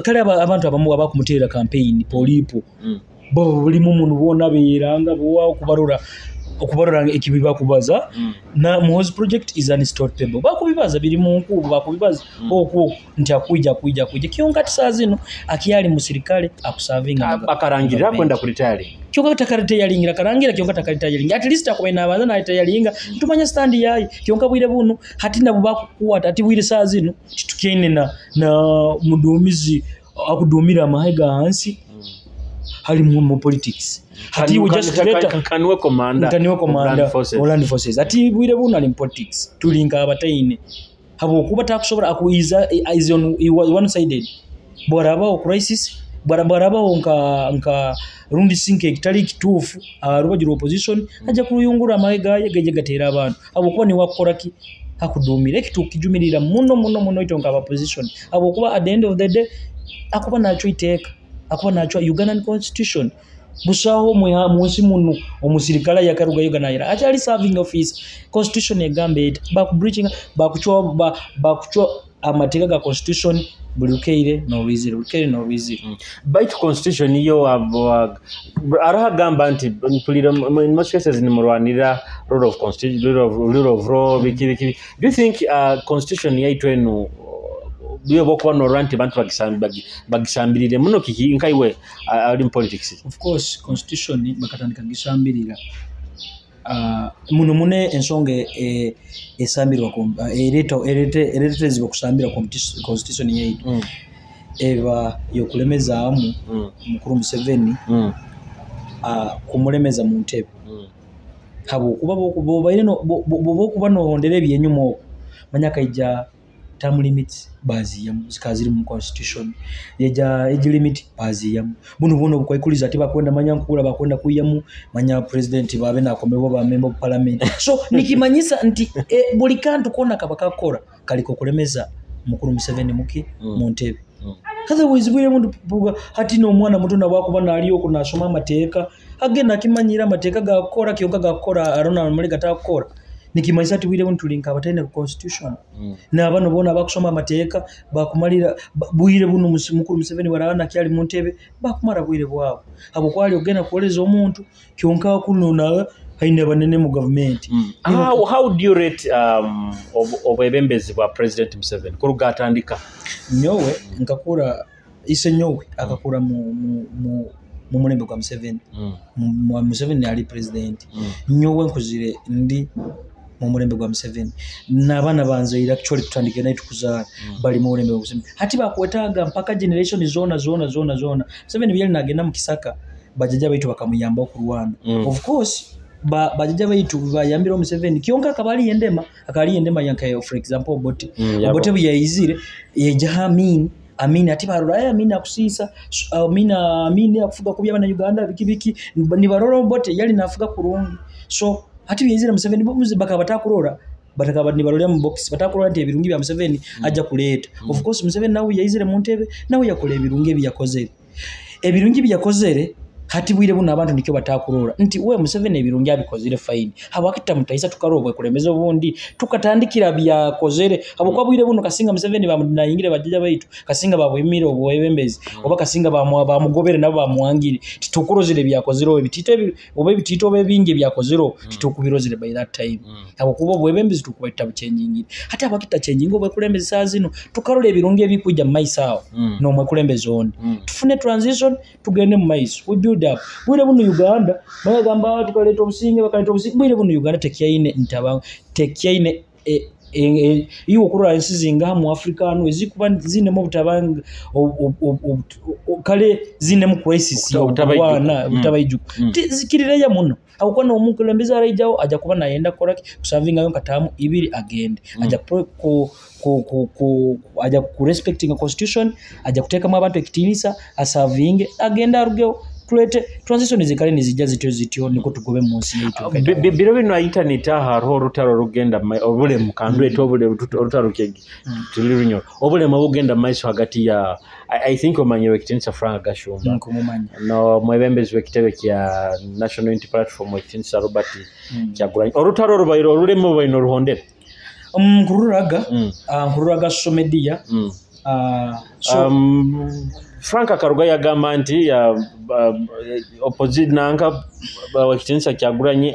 kale abantu abamu abakumuterera campaign polipo bo buli mumuntu bona beeranga bo okubarura ekibiba kubaza na Muhoozi project is unstoppable bakubibaza biri mu nkubu bakubibaza okwo nti akuija kyonka tisazino akiyali mu sirikale akuservinga akarangira kwenda ku retire kyonka takaritayalingira karangira kyonka takaritayalingira at least akwena abaza na tayalinga tumanya stand yayi kyonka bwire buno hatinda bubakuwa ati bwire sazino tukiene na mudumizi akudumira mahega hansi hali mu politics hati we just kanwe commander Land Forces ati bwire buno ali politics tulinka abataine habo kuba takushobora akuiza is on one sided boraba o crisis barabaho nka rundi sinke kitali kitufu arubagira opposition ajja kuyungura amaega yegeje gatera abantu abo kuba ni wakora ki hakudumire kitu kijumirira muno itonga aba position abo kuba at the end of the day akuba nacho iteka akuba nacho Ugandan constitution busaho musi muno omusirikala yakaruga Uganda era actually serving office constitution egambe back breaching bakuchwa amateka ga constitution bulukeire no reason bite constitution iyo arahagamba nti in most cases ni murwanira rule of constitution rule of law biki do you think constitution yaitwenu biyo bokuba no ranti bantu bagisambirire muno kiki nkaiwe ali in politics of course constitution bakatandika gisambirira muno mune ensonge esambirwa eretezibwa kusambira constitution yaitu eva yokulemeza amu mukuru Museveni kumulemeza mu ntebe habo kuba nohondera ebyenyumo manyaka ija term limits bazi ya zikaziri mu constitution yeja age limit bazi ya buno bukwikuliza ati bakwenda manya nkula bakwenda kuyamu manya president babe nakomebo ba member of parliament so nikimanyisa nti buli kantu kona kabakakora kaliko kulemeza mukuru Museveni muki mu ntebe otherwise bwire mundu hati no mwana mutu na bako bana aliyo kunasoma amateeka agenda kimanyira amateeka gakora kiyonka gakora arona muri gatakora nikimanyisa ati bwire muntu linka abatene constitution na abano bona bakusoma amateeka bakumalira bwire buno mukuru Museveni barana kyali mu ntebe bakumara bwire bwabo abo kwali ogenda kuoleza omuntu kiyonka kunona haine banene mu government how do you rate obwebembezi bwa president Museveni kuruga atandika nyowe nkakura ise nyowe akakura mu mulembe kwa Museveni Museveni ali president nyowe nkuzire ndi mu mulembe gwa Museveni nabana banze actually tutandike nayo tukuzara bali mu mulembe gwa Museveni hati bakwetaga mpaka generation zona Museveni byali nagenda mu Kisaka bajaja baitu bakamuyamba okurwana of course bajaja baitu bayambira Museveni kionka akali yendema yanka for example bote buyayizire yejahamin amini ati barora amini akusisa amini akufuga kubya bana Uganda biki ni barora bote yali nafuga kurungi so hati biyizire Museveni bomuzi bakabatakurora batakaba ni barora mu box batakurora nti ebirungi bya Museveni ajja kuleta of course Museveni nawe yayizire mu ntebe nawe yakole ebirungi byakozere hati bwire buno abantu nikyo batakurora nti we Museveni ebirungi abikozire fine habakita mutayisa tukarobwe kulemeza obundi tukatandikira bya kozere abo kwa bwire buno kasinga Museveni bamudayingire bajaja baitu kasinga babwemire obwebembezi oba kasinga bamugobere nabo bamwangire titukurozire bya kozero ebitite obebitito obebinge bya kozero titukubirozire by that time abo kubo obwebembezi tukubaita buchangingire hati abakita changing obwe kulembeza sazino tukarole ebirungi ebikuja mu maisawo no mwe kulembeza ondi tufune transition tugende mu maiso we build up bwire buno Uganda bagamba tukaleta obusinge bakaleta obusinge bwire buno Uganda tekiyaine iyo kurura ensizinga mu Africano ezikuba zine mu butabanga kale zine mu crisis obwana butabayiju zikirira ya muno akuko no omukulembeza arayijao aja kuba nayenda koraki kusavinga yo katamu ibiri agende aja aja ku respecting a constitution aja kuteka mu abantu ekitinisa asavinge agenda arugeo kulete transition zikale nizijja zityo niko tugobe munsi yetu biro bino internet haro rutaro rugenda obule mukandwe to obule rutaro kegi tulirunyo obule mabugenda maiso hagati ya I think omanyewe kitinisa Frank Gashumba no mwebembezi wekitebe kya National Unity Platform wekitinisa Robert Kyagulanyi orutaro rubayiro ruremo bayino ruhondere nkururaga somedia Frank Karuga yagamba nti opposite nanga wakitinisa Kyagulanyi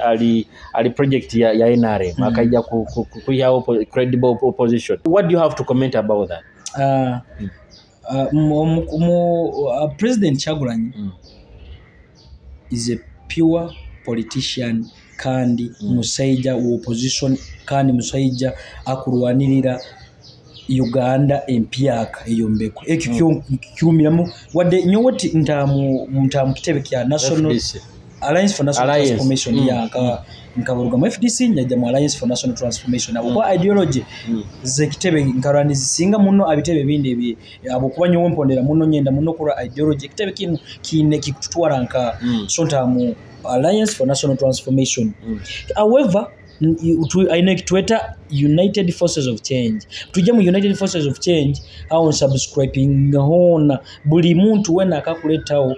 ali project ya NRM akaija ku ya credible opposition. What do you have to comment about that? President Kyagulanyi is a pure politician kandi musaija wa opposition kandi musaija akurwanirira Uganda empyaka eyombeko ekyo kirumiramu wadde nyowoti ntamu kitebe kya national Alliance for National Transformation nkaburuga mu FDC njya mu Alliance for National Transformation abo kwa ideology zekitebe nkarani zisinga muno abitebe bindi abo kuba nyo mpondera muno nyenda muno kura ideology kitebe kine kikutwara nka sonta mu Alliance for National Transformation. However, aina kitweta United Forces of Change. Tujja mu United Forces of Change au subscribing hona buli muntu wena akakuletawo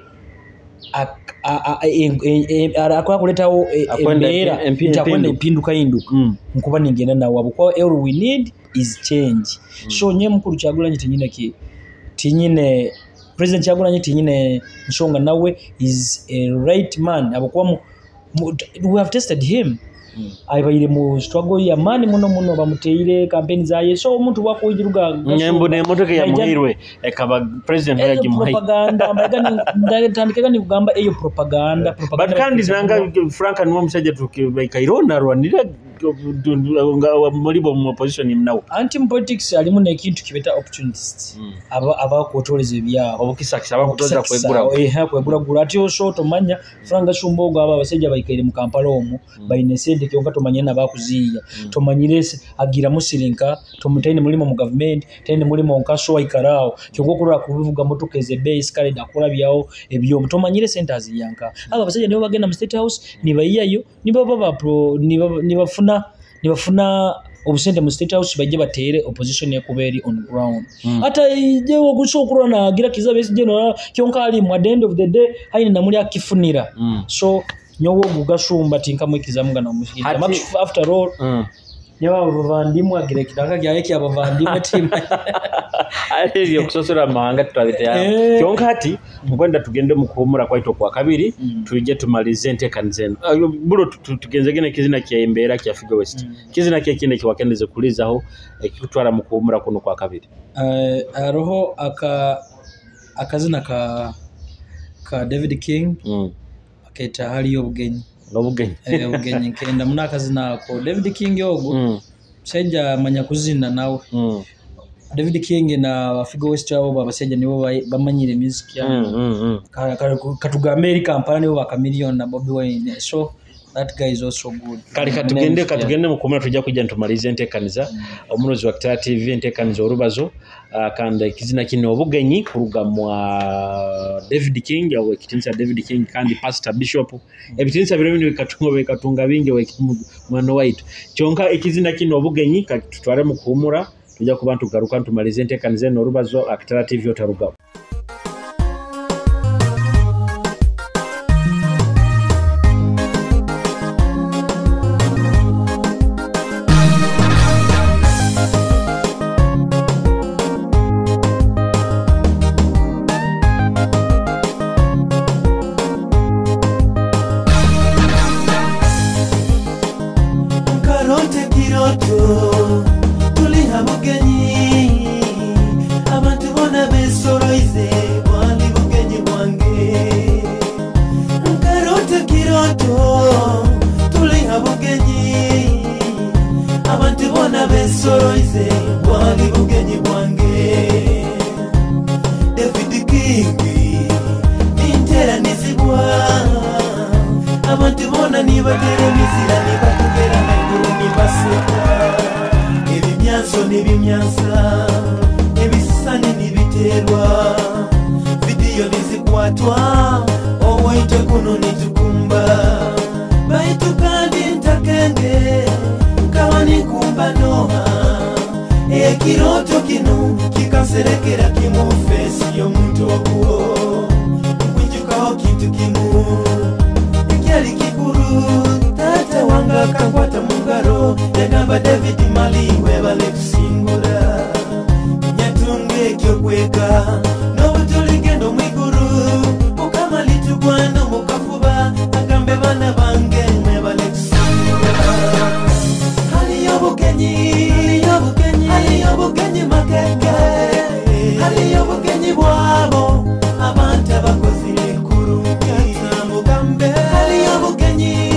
akakuletawo embeera ntakwenda empinduka hinduka nkuba ningenda nawo abukwa all we need is change. So nye mukuru Kyagulanyi tinyine President Kyagulanyi tinyine nsonga nawe is a right man abukwa we have tested him. Ayibayire mu struggle ya mani muno bamuteire campaign zaye so omuntu wakuyiruga nyembo ne motoke ya muhirwe ekaba president yaji muhayi propaganda magani ndagitandika ni kugamba eyo propaganda but kandi zanga Frank and Momsaje tukairona rwanira muri bo mu opposition imnawo anti politics alimu ne kintu kibeta opportunists aba kotoleze bya obukisakisa abakutoza kwegura gura ati so tomanya Frank Shumbogo aba basajja bayikaire mu Kampala omu bayinese kyonka tomanye nabakuziya tomanyirese agira musirinka tomutaine mulimo mu government taine mulimo nkaso wayikarao kyonko kurura kubivuga motukeze base kale dakura byawo ebyo tomanyire centers yanka aba basajja nibo bagenda mu State House nibayiyayo nibafuna obusente mu State House bajje batere opposition yakuberi on ground hata ijewo gushokura na agira kizabe sijeno kyonka ali mu end of the day haine namuli akifunira so nyowo gugashumba tinkamwe kizamunga na mushita after all nyawa abavandimwe agire kidaka kyaye kyabavandimwe team ati yo kusosora mahanga tutwabite ya kyonka ati mugwenda tugende mu kuhumura kwaito kwa kabiri tuje tumalize ntekanzeno bulo tugenze gene kizina kya embera kya Figo West kizina kya kinde kiwakendeze kulizaho ekitwara mu kuhumura kuno kwa kabiri roho akazina ka David King keta hali y'obugenyi obugenyi kenda munakazina ko David King yogo seja manya kuzina nawe David King na Figo West abo babasejja nibo bamanyire music ya katuga America Kampala nibo bakamillion na Bobby Wine so that guy is also good kali katugende mukomera tujja kujja ntumalize ntekaniza omunozi wa Kitara TV ntekaniza Orubazo kanda kizina kino obugenyi kuruga mwa David King yawe kitinisa David King kandi Pastor Bishop ebitinisa biremini bikatunga binge we mwana waitu kyonka ekizina kino obugenyi katutware mu kuhumura tujja kubantu garuka ntumalize ntekaniza Orubazo Kitara TV otaruga Kiroto kino kikaserekera kimu face yo muntu wakuo kwijukaho kintu kimu ikyali kikuru tata wanga kakwata mungaro yagamba David Maliwe bale kusingura nyatunge kyo kweka n'obutuligendo mwiguru mukama litugwana mukafuba agambe bana bange mwe bale kusingura hali yobugenyi makeke hali yobugenyi bwabo abantu abakozire kurungi mugambe hali yobugenyi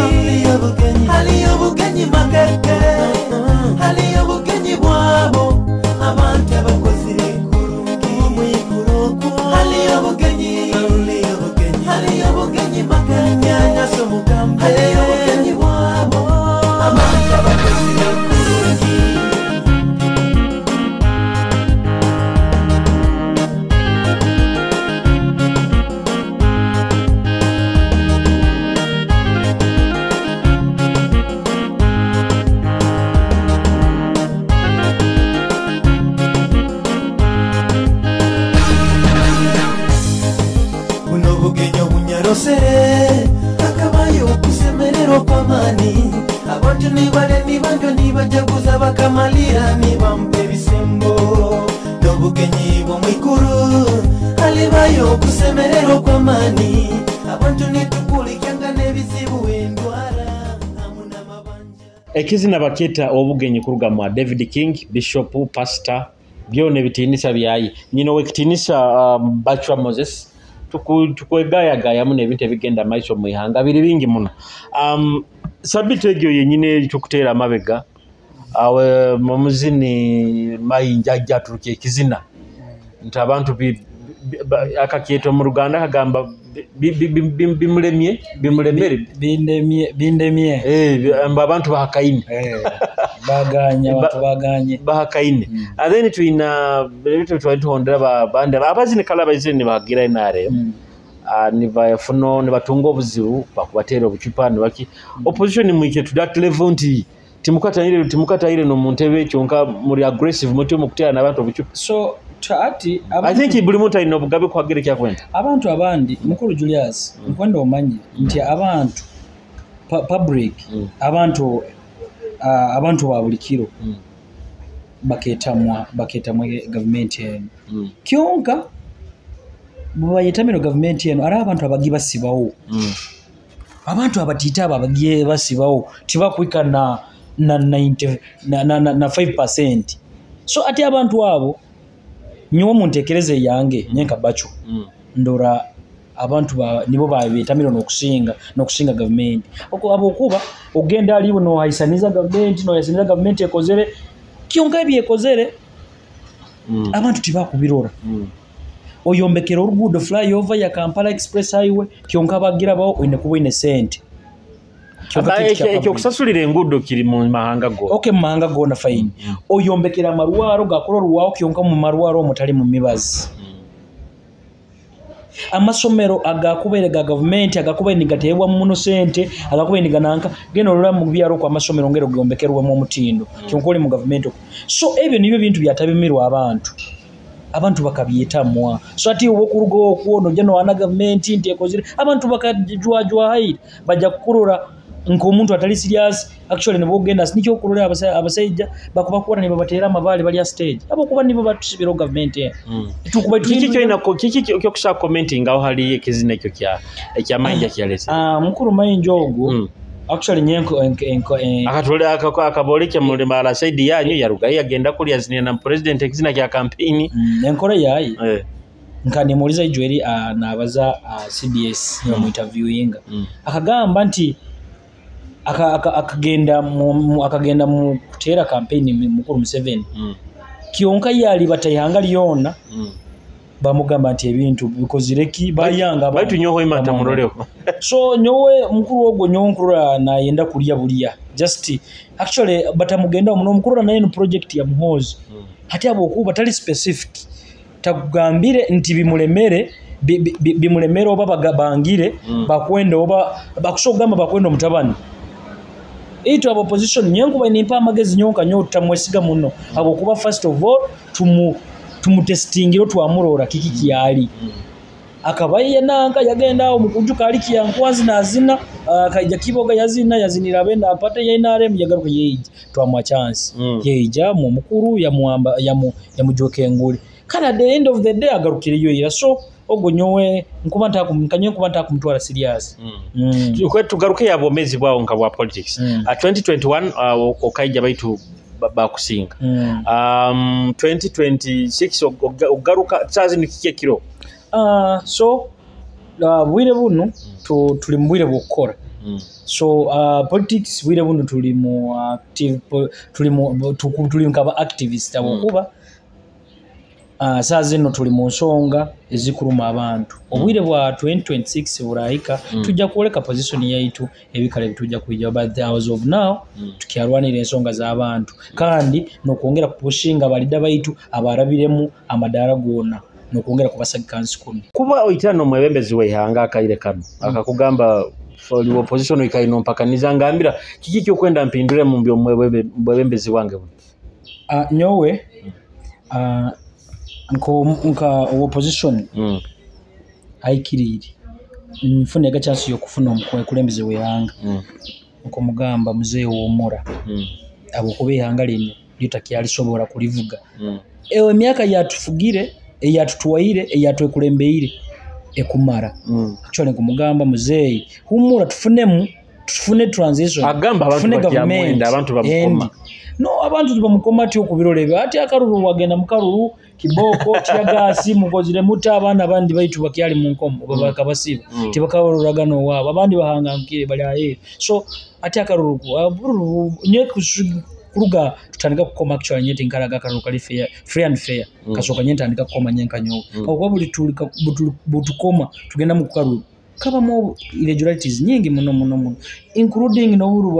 makeke hali yobugenyi bwabo abantu abakozire kurungi mwiguru hali yobugenyi makeke mani abantu nibale nibanjwa nibajaguza bakamalira nibampa ebisembo n'obugenyi bw'omwikulu alibayo okusemerera okw'amaani abantu nitukulikanga n'ebizibu endwara amu n'amabanja. Ekizina bakiyita obugenyi kuruga mwa David King, Bishop, Pastor, byona ebitiinisa byayi nyina wekitiinisa Bachwa Moses tukwegayagaya muno ebintu ebigenda maiso mu ihanga biri bingi muno. Sabito egyo yenyine tukuteera amabega awe mu muzini mayinja ajaturuka ekizina nti abantu akakyeto mu Luganda kagamba bimulemere bindemye abantu bahakaine baganya abantu baganye bahakaine then tuina bitu twatuhondera bande abazini kala bazini bagira inare nibafuno nibatunga obuzibu bakubatera obucupa nibaki opposition mwike to that level nti timukatayire no muntebe kyonka muri aggressive muti mukutera nabantu obucupa. So Ati, I think buli muntu alina obugabe kwagere kyakwenda abantu abandi mukuru Julius nkwenda omanyi nti abantu public abantu ba bulikiro baketamwa government eno kyonka bayetamiro government eno ara abantu abagiba sibawo abantu abatita abagiye basibawo tibakwika na 90 na 5%. So ati abantu abo nyo muntekereze yange nyenka Bacho ndora abantu nibo babetamiro nokusinga government abokuba ogenda aliwo no haisaniza government ekozere kyonka ebyekozere abantu tibakubirora oyombekera orugudo flyover ya Kampala Express Highway kyonka bagira bawo ine kuba ine sente ekyo kusasulira engudo kiri mu mahanga go. Okay, mu mahanga go na fine. Oyombekera amaruwaro gakoro ruwawo kyonka mu maruwaro omutali mu mibazi. Amasomero agakubere ga government agakubere nigatebwa muno sente agakubere nigananka geno lura mu byaro kwa amasomero ngero gyombekerwa mu mutindo kyonka oli mu government. So ebyo nibyo bintu byatabimirwa abantu bakabyetamwa. So ati ubo kurugo okuono jeno wana government ntekozire abantu bakajwa hayi bajja kukurura nkomuntu atali serious actually nebo genda nicho kurura abasajja bakuba kuona nibo batera amabali bali ya stage abo kuba nibo batusibiro government tukuba kiki inako kiki kyo kusha commenting aho hali ekizina ekyo kya mayinja kyalese mukuru mayinja ogo actually nyenko akatole akaboleke muri mara side yanyu yarugaye agenda kuli azine na president ekizina kya campaign enkore yayi nkani muliza ijweri nabaza CBS mu interviewing akagamba nti akagenda mu kutera campaign mukuru Museveni kyonka yali batayanga lyona bamugamba nti ebintu bikozireki bayanga baitu nyoho imata muroleko so nyowe mukuru ogwo nyonkura na yenda kulia bulia just actually batamugenda muno mukuru na yenu project ya muhozi hati abo kuba tali specific takugambire nti bimulemere oba bagabangire bakwenda oba bakusogamba bakwenda mutabani ito abo opposition nyenkuba nimpa amagezi nyonka nyo tamwesiga muno abo kuba first of all tumutestingiro twamurora kiki kyali akabaye nanka yagenda aho mukujuka ali kyankwazi nazina kajja kiboga yazinira benda apate yenare mujagaruka yeije twamwa chance yeija mu mukuru yamujoke nguli kana at the end of the day agarukire yo so ogo nyowe nkuba ntakumutwara serious kwetu garuke yabo mezi bwawo nka bwa politics 2021 okaija baitu bakusinga 2026 ogaruka chazi nikike kiro so bwire buno tuli mbwire bukora so politics bwire buno tuli mu active tuli nkaba activist abokuba saazi no tuli mu nsonga ezikuluma abantu obwire bwa 2026 burahika tujja kuoleka position yaitu ebikale bitujja kujja but as of now tukyalwanira ensonga z'abantu kandi nokuongera kupushinga balida baitu abarabiremu amadara gona nokuongera kubasagika nsikumi kuba oitano mwebembezi weihanga akaire kano akakugamba for the opposition ikaino mpaka nizangambira kiki kyo kwenda mpindure mu mbyo mwebembezi wange nyowe nka opposition aikiriri mfune ga chance yo kufuna omukwe kulembeze weyanga nkomugamba muzee w'omura abo kubeihanga lino litakyalisobola kulivuga ewe emyaka yatufugire eyatutuwaire eyatwekulembeire ekumara kyole nkomugamba muzee humura tufune transition agamba abantu bamukoma no abantu tibamukoma ati okubirolebe ati akaruru wagenda mukaruru kiboko tiagasi mugozire muta abana abandi baitu bakyali mu nkomo babaka basiba tibakabaruragano wabo abandi bahangangire bali aye so ati akaruru nye kuruga tutandika kukoma actually nyeti nkaraga akaruru kali free and fair kasoka nyeti andika kukoma nyenka nyowe kwa buli butukoma tugenda mu kukaruru kaba mo irregularities nyingi muno including n'oburu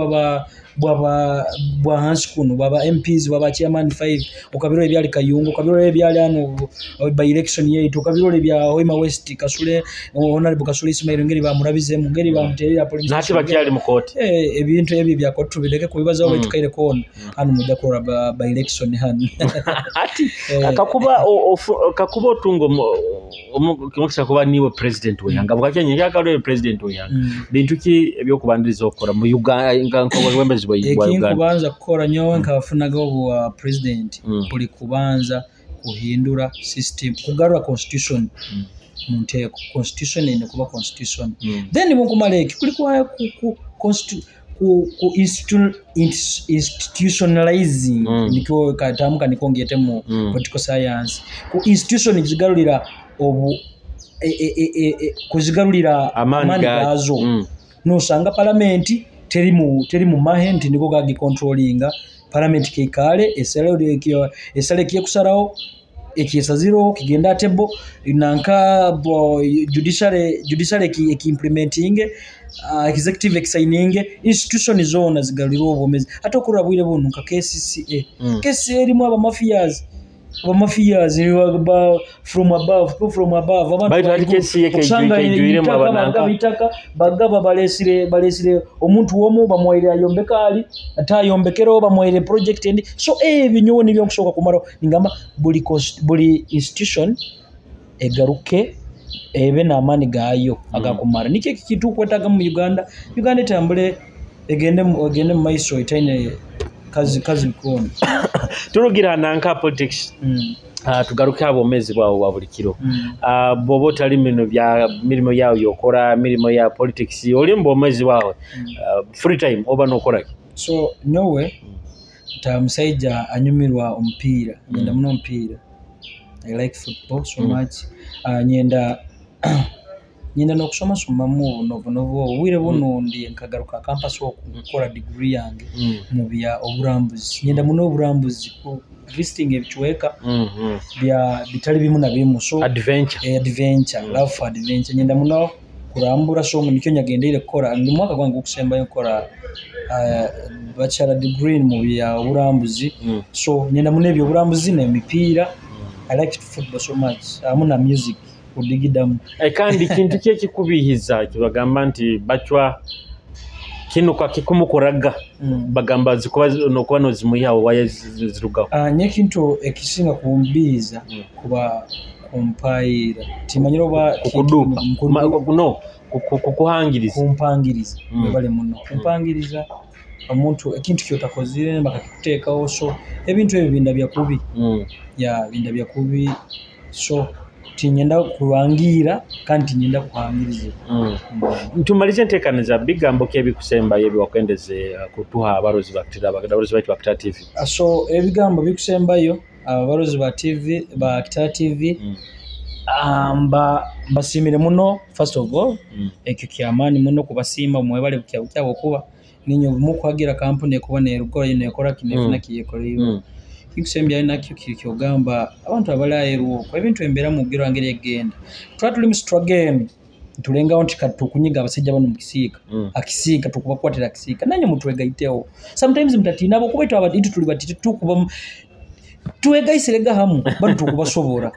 bwa hanskunu baba MPs baba chairman 5 ukabiro ebyali kayungu ukabiro ebyali ano by election yetu ukabiro ebya Hoima West Kasule honorable Kasule Ismail ngeri bamurabize mu ngeri bamuterera police nati bakyali mu court ebintu ebyo bya court tubireke kubibaza aho tukaire kona hano mujja kora by election hano ati akakuba otungo kimukisa kuba niwe president weyanga bwakyenye yakalo president weyanga bintu ki ebyokubandiriza okora mu Uganda nkobwembezi bwa Uganda kubanza kukora nyowe nkabafunaga obwa president kuli kubanza kuhindura system kugarura constitution munteko constitution ene kuba constitution then mukumaleki kuli kwa ku institutionalizing nikyo katamuka nikongete mu political science ku institution zigarulira obu kuzigarulira amani gazo nosanga parliament teri mu mahenti niko gagi controllinga parliament kekale esale kiye kusarawo ekiyesaziro kigenda table nanka judiciary ki implementing executive exsigning institution zone zigaliro obomezi hata okurabwire bunu nka KCCA kesi erimu aba mafias from above abantu kejuire mu abananka bagaba balesire omuntu womu bamwaire ayombekali atayombekero bamwaire project endi so binyoni byo kusoka kumaro ningamba buli institution egaruke ebe na amani gayo agakumara niki kitu kwetaga mu Uganda tambule egende mu maiso itaine kazi bikoni turugira nanka politics tugaruka abomezi bwawo babulikiro bobo tali mirimo yawo yokora mirimo ya politics oli mbomezi bwawo free time oba nokora so nowe tamusaija anyumirwa ompira ngenda muno ompira I like football so much nyenda nokusoma mu novo wire buno ndi nkagaruka campus okukora degree yange mu bya oburambuzi nyenda muno oburambuzi ku visiting ebichweka bya bitali bimu na bimu so adventure love for adventure nyenda muno kurambura so mu nicyo nyagendere kora ndi mwaka gwangu okusemba yokora bachelor degree mu bya oburambuzi so nyenda muno ebyo oburambuzi na mipira I like football so much amuna music kudigidamu kandi kintu kye kikubihiza kibagamba nti Bachwa kino kwa kikumukuraga bagamba zikuba nokuba nozimuyawo wayezirugaho nye kintu ekisinga kumbiza kuba kumpaira timanyiro ba kumpangiriza bale muno kumpangiriza omuntu ekintu kyotakozire bakakikuteekawo so ebintu ebyo binda byakubi binda byakubi so tinyenda kurangira kandi tinyenda kuhangiriza ntumalize ntekaniza bigambo kebikusemba yebi wakwendeze kutuha abarozi ba Kitara TV so ebigambo bikusembayo abarozi ba TV ba Kitara TV basimire muno first of all ekyo kyamani muno kubasima mwebale kyabo kuba ninyo mukwagira kampuni ekubona erukora yinekora kinefuna kiyekoreyo kikusembya nakyo kyogamba abantu abalayeruo kwa ebintu embera mu bwiro angere egenda twatuli mu struggle tulenga onti katukunyiga abasajja bano mukisiika akisiika tukubakwatira akisiika nanyo mutwegaitewo sometimes mtatina abo kubaita abaditu tuli batiti tukuba tuwegaisirega hamu bano tukubasobora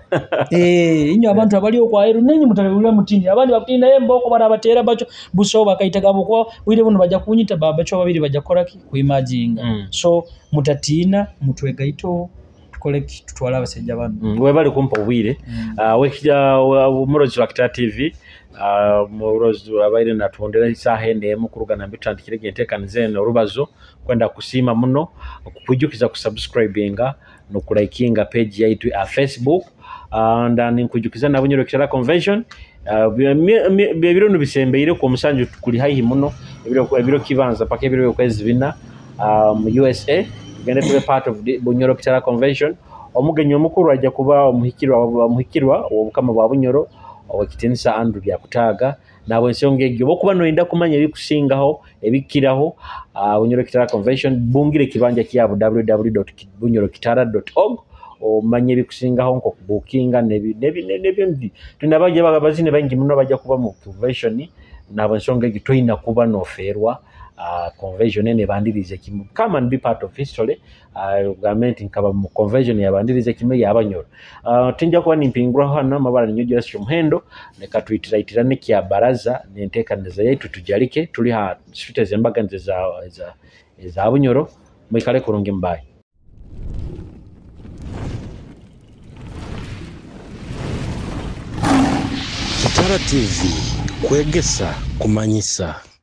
inyo abantu abali okwayeru nenyi mutalewula mutini abandi bakutina emboko bara batera bacho buso bakaitaga abo kwa wire buno bajja kunyita babacho babiri bajja koraki kuimajinga so mutatina mutwegaito tukoleki tutwala abasajja bano webali kumpa ubwire wekija umurozi wa Kitara TV murozo abaire natondera isaha endemu kurugana mbitandikire gentekanize Orubazo kwenda kusima muno okukujukiza ku subscribinga no kulikinga page yaitu ya Facebook ndani nkujukiza na Bunyoro Kitara convention bibiro bisembeire ku musanju kuli haihi muno ebiro kibanza paka ebiro kwezi bina USA gende tube part of the Bunyoro Kitara convention omugenyi omukuru ajja kuba omuhikirwa obukama bwa Bunyoro owakitinisa Andrew bya kutaga nabo ensonga egyo bokuba noyinda kumanya ebikusingaho ebikiraho Bunyoro Kitara convention bungire kibanja kyabo www.bunyoro-kitara.org omanye ebikusingaho nko bookinga nebindi tunabaje bagabazine bangi muno bajja kuba mu convention nabo ensonga egyo toyina kuba noferwa convention ene bandirize kimu come and be part of history government nkaba mu convention ya bandirize kimu ya Abanyoro tinja kuba nimpingura hano mabara Ninyogira Muhendo ne katwitirayitirane kya baraza nentekaneza yetu tujalike tuli ha street zembaga nze za Bunyoro mwikale kurungi mbaye Kitara TV Kwegesa Kumanyisa.